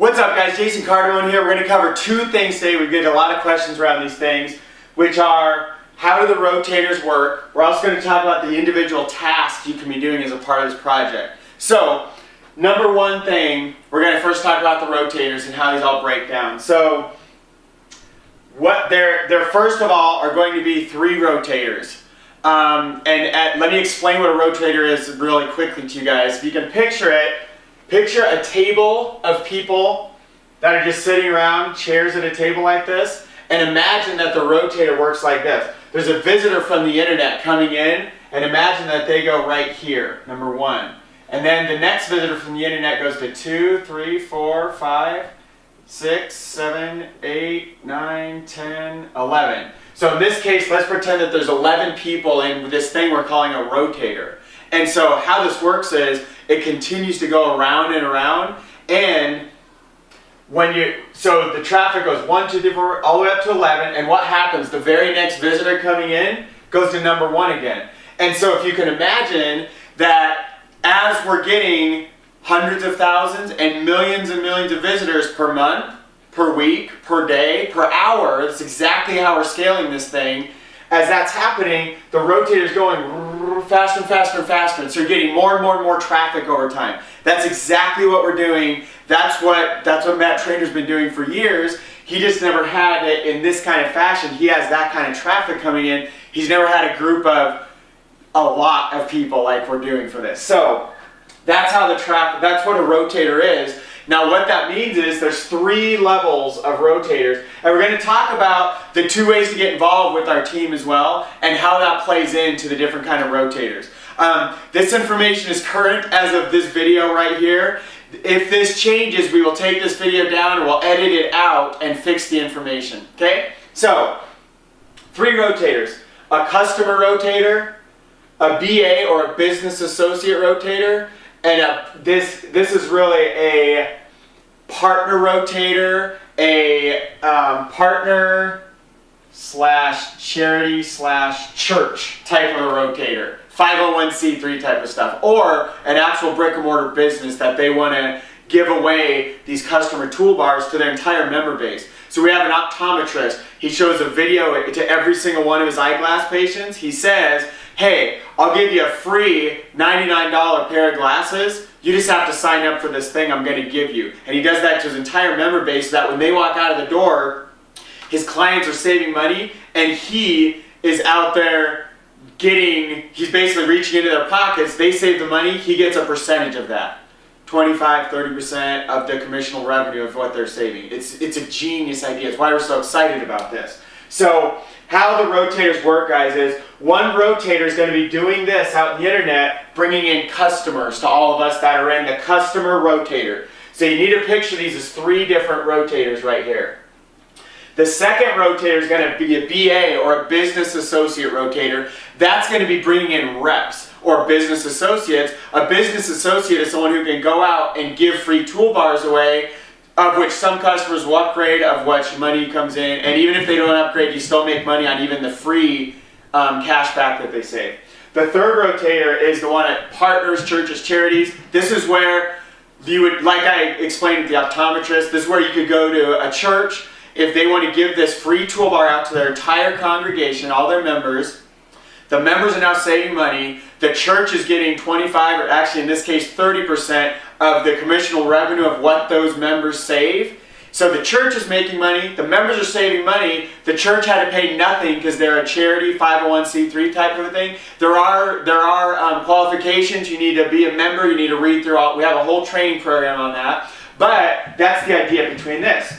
What's up guys, Jason Cardamone here. We're going to cover two things today. We get a lot of questions around these things, which are how do the rotators work? We're also going to talk about the individual tasks you can be doing as a part of this project. So, number one thing, we're going to first talk about the rotators and how these all break down. So, what there first of all are going to be three rotators. Let me explain what a rotator is really quickly to you guys. If you can picture it, picture a table of people that are just sitting around, chairs at a table like this, and imagine that the rotator works like this. There's a visitor from the internet coming in, and imagine that they go right here, number one. And then the next visitor from the internet goes to 2, 3, 4, 5, 6, 7, 8, 9, 10, 11. So in this case, let's pretend that there's 11 people in this thing we're calling a rotator. And so how this works is it continues to go around and around, and so the traffic goes 1, 2, 3, 4, all the way up to 11, and what happens? The very next visitor coming in goes to number 1 again. And so if you can imagine that as we're getting hundreds of thousands and millions of visitors per month, per week, per day, per hour, that's exactly how we're scaling this thing. As that's happening, the rotator is going faster and faster and faster, and so you're getting more and more traffic over time. That's exactly what we're doing. That's what Matt Trainer's been doing for years. He just never had it in this kind of fashion. He has that kind of traffic coming in. He's never had a group of a lot of people like we're doing for this. So that's how that's what a rotator is. Now what that means is there's 3 levels of rotators, and we're going to talk about the 2 ways to get involved with our team as well, and how that plays into the different kind of rotators. This information is current as of this video right here. If this changes, we will take this video down and we'll edit it out and fix the information. Okay? So, 3 rotators. A customer rotator, a BA or a business associate rotator, and this is really a partner rotator, a partner / charity / church type of a rotator. 501c3 type of stuff. Or an actual brick and mortar business that they want to give away these customer toolbars to their entire member base. So we have an optometrist. He shows a video to every single one of his eyeglass patients. He says, hey, I'll give you a free $99 pair of glasses. You just have to sign up for this thing I'm going to give you. And he does that to his entire member base so that when they walk out of the door, his clients are saving money and he is out there he's basically reaching into their pockets. They save the money, he gets a percentage of that. 25–30% of the commissional revenue of what they're saving. It's a genius idea. It's why we're so excited about this. So how the rotators work, guys, is one rotator is going to be doing this out in the internet, bringing in customers to all of us that are in the customer rotator. So you need to picture these as 3 different rotators right here. The second rotator is going to be a BA or a business associate rotator. That's going to be bringing in reps or business associates. A business associate is someone who can go out and give free toolbars away, of which some customers will upgrade, of which money comes in, and even if they don't upgrade, you still make money on even the free cash back that they save. The third rotator is the one at partners, churches, charities. This is where you would, like I explained at the optometrist, this is where you could go to a church if they want to give this free toolbar out to their entire congregation, all their members. The members are now saving money. The church is getting 25, or actually in this case 30% of the commissional revenue of what those members save. So the church is making money, the members are saving money, the church had to pay nothing because they're a charity, 501c3 type of a thing. There are qualifications. You need to be a member, you need to read through all, we have a whole training program on that. But that's the idea between this.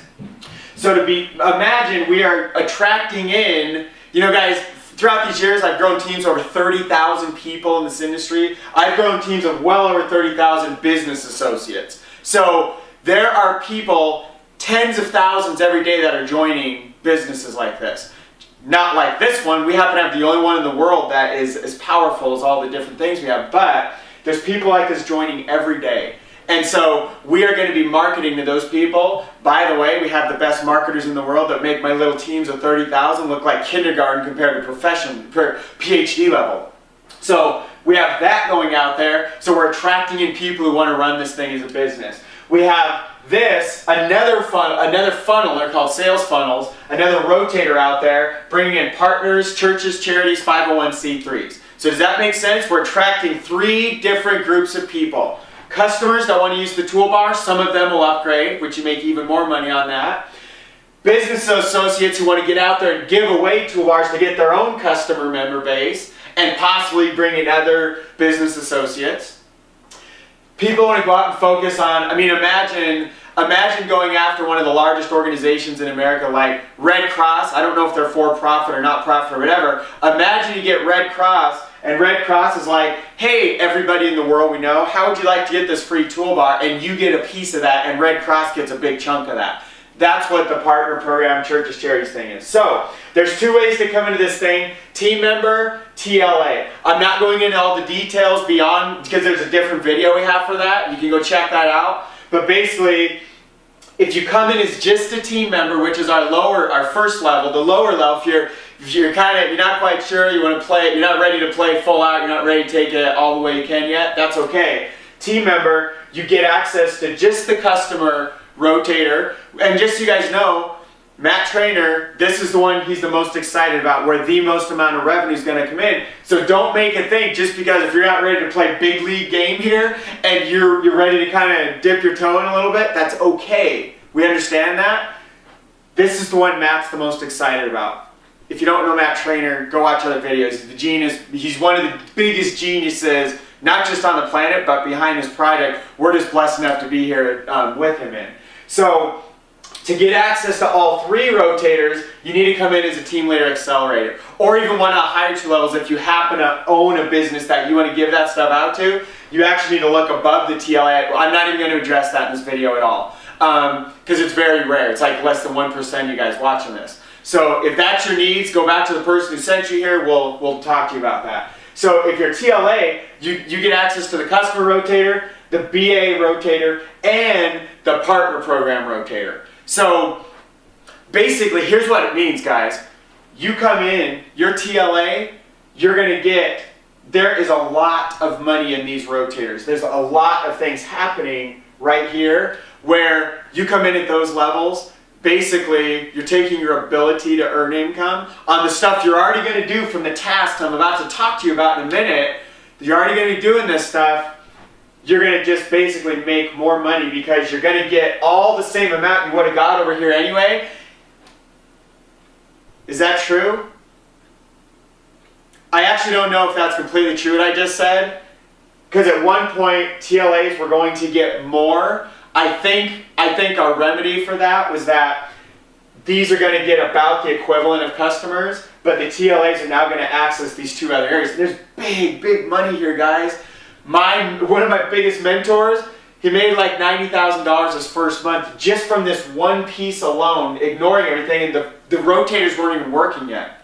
So imagine we are attracting in, you know guys, throughout these years I've grown teams of over 30,000 people in this industry. I've grown teams of well over 30,000 business associates. So there are people, tens of thousands every day that are joining businesses like this. Not like this one. We happen to have the only one in the world that is as powerful as all the different things we have. But there's people like this joining every day. And so we are going to be marketing to those people. By the way, we have the best marketers in the world that make my little teams of 30,000 look like kindergarten compared to PhD level. So we have that going out there. So we're attracting in people who want to run this thing as a business. we have this, another funnel, they're called sales funnels, another rotator out there, bringing in partners, churches, charities, 501c3s. So does that make sense? We're attracting 3 different groups of people. Customers that want to use the toolbar, some of them will upgrade, which you make even more money on that. Business associates who want to get out there and give away toolbars to get their own customer member base and possibly bring in other business associates. People want to go out and focus on, I mean, imagine going after one of the largest organizations in America like Red Cross. I don't know if they're for-profit or not profit or whatever. Imagine you get Red Cross, and Red Cross is like, hey, everybody in the world we know, how would you like to get this free toolbar? And you get a piece of that, and Red Cross gets a big chunk of that. That's what the partner program, churches, charities thing is. So, there's 2 ways to come into this thing. Team member, TLA. I'm not going into all the details beyond, because there's a different video we have for that. You can go check that out. But basically, if you come in as just a team member, which is our first level, the lower level, if you're not quite sure, you want to play it, you're not ready to play full out, you're not ready to take it all the way you can yet, that's okay. Team member, you get access to just the customer rotator, and just so you guys know, Matt Trainer, this is the one he's the most excited about, where the most amount of revenue is going to come in. So don't make a thing just because if you're not ready to play big league game here and you're ready to kind of dip your toe in a little bit, that's okay. We understand that. This is the one Matt's the most excited about. If you don't know Matt Trainer, go watch other videos. He's the genius. He's one of the biggest geniuses, not just on the planet, but behind his project. We're just blessed enough to be here with him in. So, to get access to all 3 rotators, you need to come in as a team leader accelerator. Or even one of the higher 2 levels, if you happen to own a business that you want to give that stuff out to, you actually need to look above the TLA. I'm not even going to address that in this video at all. Because it's very rare. It's like less than 1% of you guys watching this. So if that's your needs, go back to the person who sent you here. We'll talk to you about that. So if you're TLA, you get access to the customer rotator, the BA rotator, and the partner program rotator. So basically, here's what it means, guys. You come in, you're TLA, you're going to get, there is a lot of money in these rotators. There's a lot of things happening right here where you come in at those levels. Basically, you're taking your ability to earn income on the stuff you're already going to do from the tasks I'm about to talk to you about in a minute. You're already going to be doing this stuff. You're going to just basically make more money because you're going to get all the same amount you would have got over here anyway. Is that true? I actually don't know if that's completely true what I just said. Because at one point, TLAs were going to get more. I think our remedy for that was that these are going to get about the equivalent of customers, but the TLAs are now going to access these 2 other areas. There's big money here, guys. One of my biggest mentors, he made like $90,000 his first month just from this one piece alone, ignoring everything, and the rotators weren't even working yet.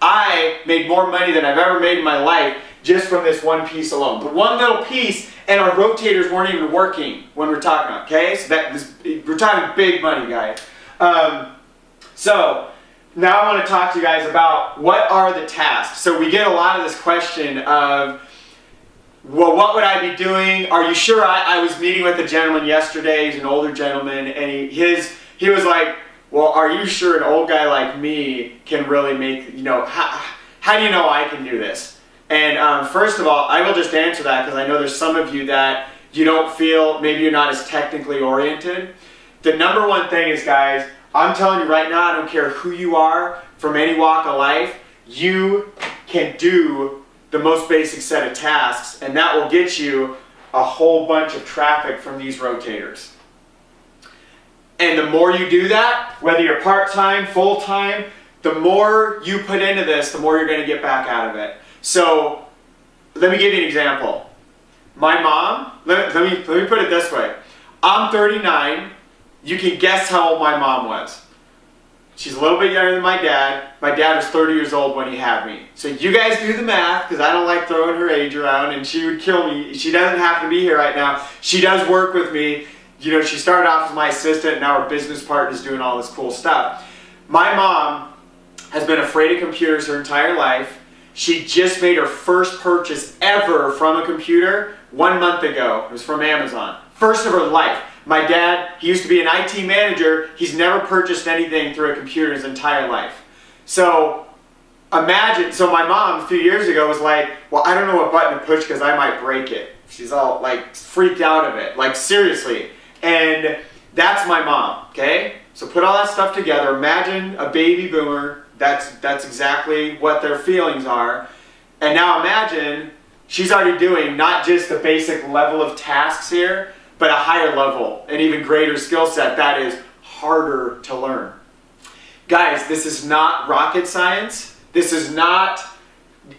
I made more money than I've ever made in my life just from this one piece alone. The one little piece, and our rotators weren't even working when we're talking about, okay? So we're talking big money, guys. So now I want to talk to you guys about what are the tasks. So we get a lot of this question of, well, what would I be doing? Are you sure? I was meeting with a gentleman yesterday. He's an older gentleman, and he was like, well, are you sure an old guy like me can really make, how do you know I can do this? And first of all, I will just answer that because I know there's some of you that you don't feel, maybe you're not as technically oriented. The number one thing is, guys, I'm telling you right now, I don't care who you are, from any walk of life, you can do the most basic set of tasks, and that will get you a whole bunch of traffic from these rotators. And the more you do that, whether you're part-time, full-time, the more you put into this, the more you're going to get back out of it. So, let me give you an example. My mom, let me put it this way. I'm 39. You can guess how old my mom was. She's a little bit younger than my dad. My dad was 30 years old when he had me. So you guys do the math, because I don't like throwing her age around, and she would kill me. She doesn't have to be here right now. She does work with me. She started off as my assistant, and now our business partner is doing all this cool stuff. My mom has been afraid of computers her entire life. She just made her first purchase ever from a computer 1 month ago. It was from Amazon. First of her life. My dad, he used to be an IT manager. He's never purchased anything through a computer his entire life. So imagine, so my mom a few years ago was like, well, I don't know what button to push because I might break it. She's all like freaked out of it, like seriously. And that's my mom, okay? So put all that stuff together. Imagine a baby boomer. That's exactly what their feelings are. And now imagine she's already doing not just the basic level of tasks here, but a higher level, an even greater skill set that is harder to learn. Guys, this is not rocket science. This is not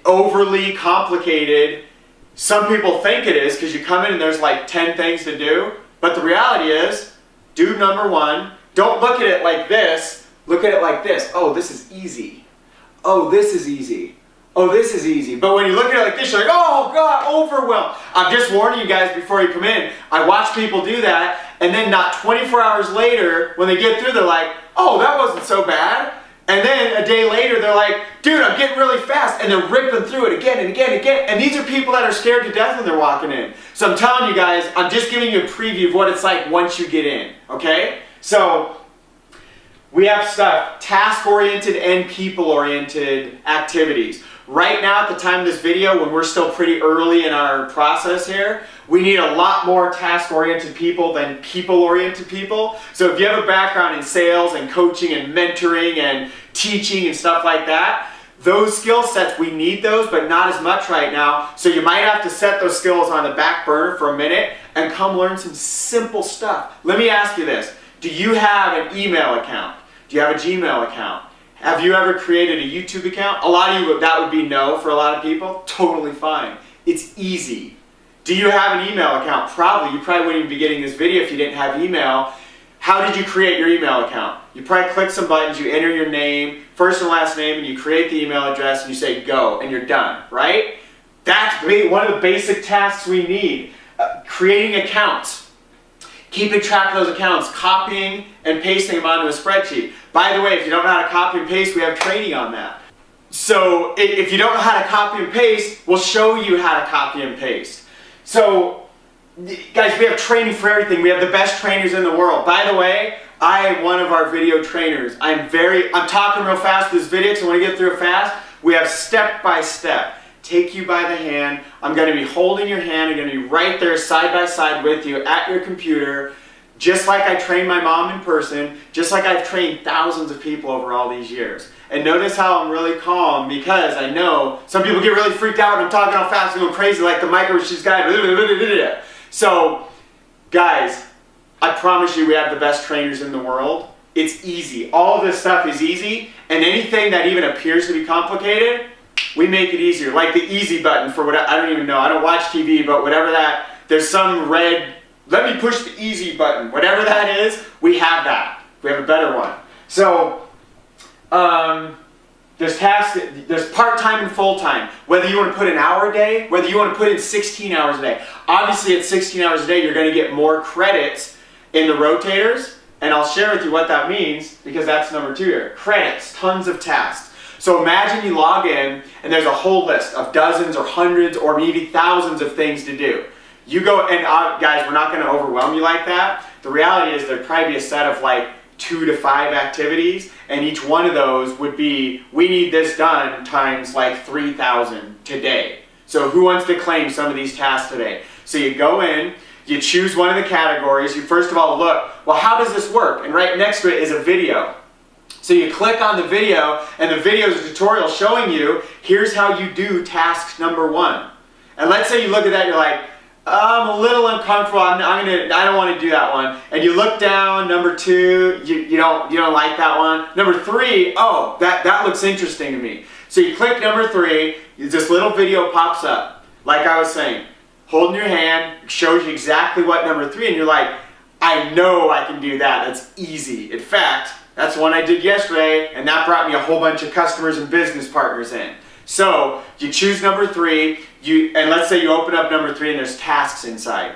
overly complicated. Some people think it is because you come in and there's like 10 things to do. But the reality is, do number one. Don't look at it like this. Look at it like this. Oh, this is easy. Oh, this is easy. Oh, this is easy. But when you look at it like this, you're like, oh God, overwhelmed. I'm just warning you guys before you come in. I watch people do that, and then not 24 hours later, when they get through, they're like, oh, that wasn't so bad. And then a day later, they're like, dude, I'm getting really fast. And they're ripping through it again and again and again. And these are people that are scared to death when they're walking in. So I'm telling you guys, I'm just giving you a preview of what it's like once you get in, okay? So we have stuff, task-oriented and people-oriented activities. Right now, at the time of this video, when we're still pretty early in our process here, we need a lot more task-oriented people than people-oriented people. So if you have a background in sales and coaching and mentoring and teaching and stuff like that, those skill sets, we need those, but not as much right now. So you might have to set those skills on the back burner for a minute and come learn some simple stuff. Let me ask you this. Do you have an email account? Do you have a Gmail account? Have you ever created a YouTube account? A lot of you, that would be no for a lot of people. Totally fine. It's easy. Do you have an email account? Probably. You probably wouldn't even be getting this video if you didn't have email. How did you create your email account? You probably click some buttons, you enter your name, first and last name, and you create the email address and you say go, and you're done, right? That's one of the basic tasks we need. Creating accounts. Keeping track of those accounts, copying and pasting them onto a spreadsheet. By the way, if you don't know how to copy and paste, we have training on that. So if you don't know how to copy and paste, we'll show you how to copy and paste. So guys, we have training for everything. We have the best trainers in the world. By the way, I am one of our video trainers. I'm talking real fast with this video, so I want to get through it fast. We have step by step. Take you by the hand. I'm going to be holding your hand. I'm going to be right there side by side with you at your computer, just like I trained my mom in person, just like I've trained thousands of people over all these years. And notice how I'm really calm, because I know some people get really freaked out when I'm talking all fast and going crazy like the micro she's got. So, guys, I promise you we have the best trainers in the world. It's easy. All of this stuff is easy, and anything that even appears to be complicated, we make it easier. Like the easy button for what, I don't even know. I don't watch TV, but whatever that, there's some red, let me push the easy button. Whatever that is, we have that. We have a better one. So, there's tasks, there's part-time and full-time. Whether you want to put an hour a day, whether you want to put in 16 hours a day. Obviously at 16 hours a day, you're going to get more credits in the rotators, and I'll share with you what that means, because that's number 2 here. Credits, tons of tasks. So imagine you log in and there's a whole list of dozens or hundreds or maybe thousands of things to do. You go, and guys, we're not going to overwhelm you like that. The reality is there'd probably be a set of like 2 to 5 activities, and each one of those would be, we need this done times like 3,000 today. So who wants to claim some of these tasks today? So you go in, you choose one of the categories, you first of all look, well, how does this work? And right next to it is a video. So you click on the video, and the video is a tutorial showing you, here's how you do task number 1. And let's say you look at that and you're like, I'm a little uncomfortable, I don't want to do that one. And you look down, number 2, you don't like that one. Number 3, oh, that looks interesting to me. So you click number 3, this little video pops up. Like I was saying, holding your hand, shows you exactly what number 3, and you're like, I know I can do that, that's easy. In fact, that's one I did yesterday, and that brought me a whole bunch of customers and business partners in. So you choose number 3, and let's say you open up number 3 and there's tasks inside.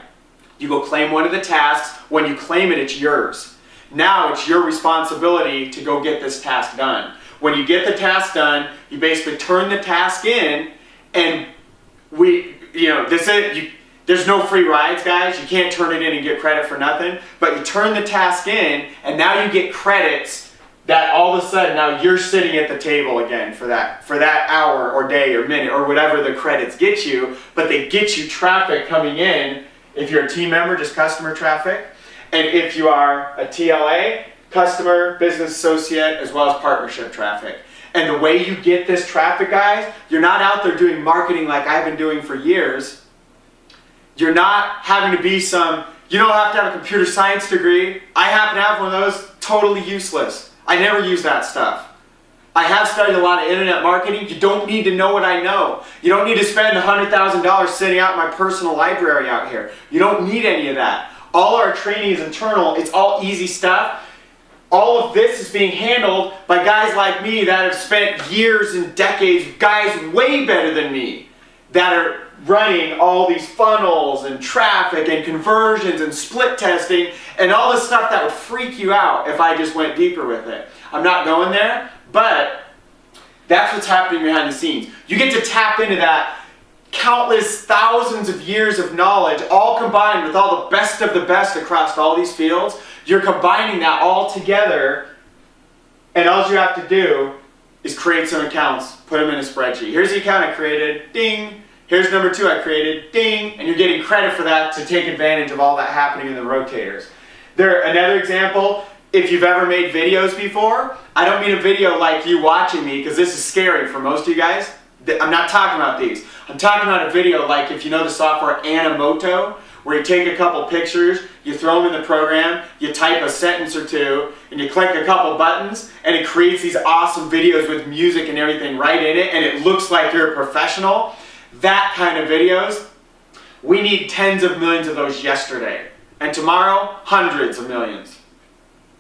You go claim one of the tasks. When you claim it, it's yours. Now it's your responsibility to go get this task done. When you get the task done, you basically turn the task in, and There's no free rides, guys. You can't turn it in and get credit for nothing. But you turn the task in, and now you get credits that all of a sudden now you're sitting at the table again for that hour or day or minute or whatever the credits get you. But they get you traffic coming in. If you're a team member, just customer traffic. And if you are a TLA, customer, business associate, as well as partnership traffic. And the way you get this traffic, guys, you're not out there doing marketing like I've been doing for years. You're not having to be you don't have to have a computer science degree. I happen to have one of those, totally useless. I never use that stuff. I have studied a lot of internet marketing. You don't need to know what I know. You don't need to spend $100,000 sitting out in my personal library out here. You don't need any of that. All our training is internal. It's all easy stuff. All of this is being handled by guys like me that have spent years and decades, guys way better than me, that are running all these funnels and traffic and conversions and split testing and all this stuff that would freak you out if I just went deeper with it. I'm not going there, but that's what's happening behind the scenes. You get to tap into that countless thousands of years of knowledge, all combined with all the best of the best across all these fields. You're combining that all together, and all you have to do is create some accounts, put them in a spreadsheet. Here's the account I created, ding. Here's number 2 I created, ding, and you're getting credit for that to take advantage of all that happening in the rotators. Another example, if you've ever made videos before, I don't mean a video like you watching me, because this is scary for most of you guys. I'm not talking about these. I'm talking about a video like, if you know the software Animoto, where you take a couple pictures, you throw them in the program, you type a sentence or two, and you click a couple buttons, and it creates these awesome videos with music and everything right in it, and it looks like you're a professional. That kind of videos, we need tens of millions of those yesterday. And tomorrow, hundreds of millions.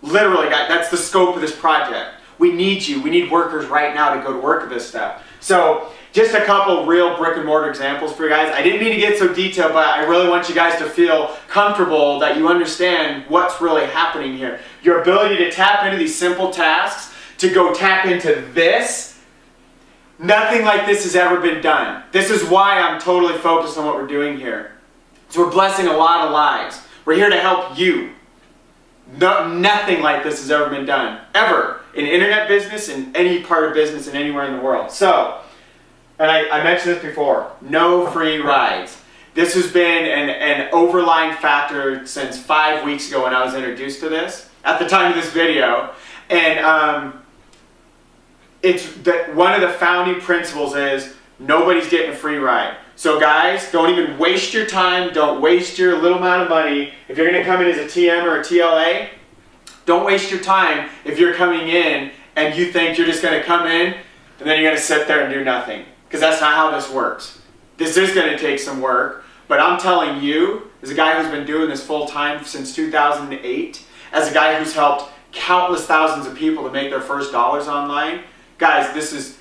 Literally, guys, that's the scope of this project. We need you. We need workers right now to go to work at this stuff. So, just a couple real brick and mortar examples for you guys. I didn't mean to get so detailed, but I really want you guys to feel comfortable that you understand what's really happening here. Your ability to tap into these simple tasks, to go tap into this. Nothing like this has ever been done. This is why I'm totally focused on what we're doing here. So we're blessing a lot of lives. We're here to help you. Nothing like this has ever been done, ever, in internet business, in any part of business, and anywhere in the world. So, and I mentioned this before, no free rides. This has been an overlying factor since 5 weeks ago when I was introduced to this, at the time of this video. And it's that one of the founding principles is nobody's getting a free ride. So guys, don't even waste your time, don't waste your little amount of money. If you're going to come in as a TM or a TLA, don't waste your time if you're coming in and you think you're just going to come in and then you're going to sit there and do nothing. Because that's not how this works. This is going to take some work, but I'm telling you, as a guy who's been doing this full time since 2008, as a guy who's helped countless thousands of people to make their first dollars online, guys, this is,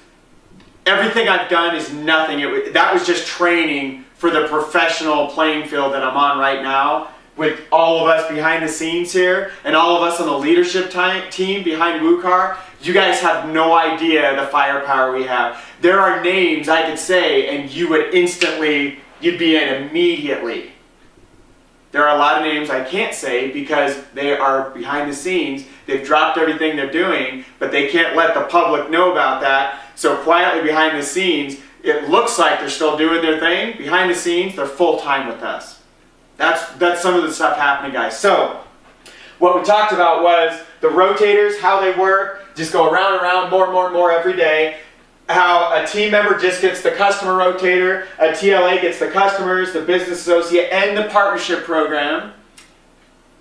everything I've done is nothing. That was just training for the professional playing field that I'm on right now, with all of us behind the scenes here, and all of us on the leadership team behind WooCar. You guys have no idea the firepower we have. There are names I could say and you would instantly, you'd be in immediately. There are a lot of names I can't say because they are behind the scenes. They've dropped everything they're doing, but they can't let the public know about that. So quietly behind the scenes, it looks like they're still doing their thing. Behind the scenes, they're full-time with us. That's some of the stuff happening, guys. So, what we talked about was the rotators, how they work, just go around and around, more and more and more every day. How a team member just gets the customer rotator, a TLA gets the customers, the business associate, and the partnership program.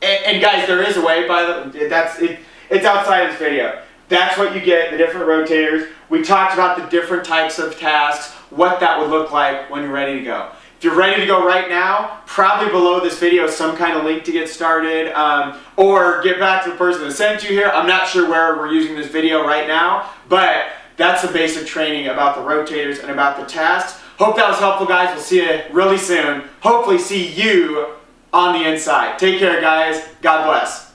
And guys, there is a way, it's outside of this video. That's what you get, the different rotators. We talked about the different types of tasks, what that would look like when you're ready to go. If you're ready to go right now, probably below this video is some kind of link to get started, or get back to the person that sent you here. I'm not sure where we're using this video right now, but that's the basic training about the rotators and about the tasks. Hope that was helpful, guys. We'll see you really soon. Hopefully see you on the inside. Take care, guys. God bless.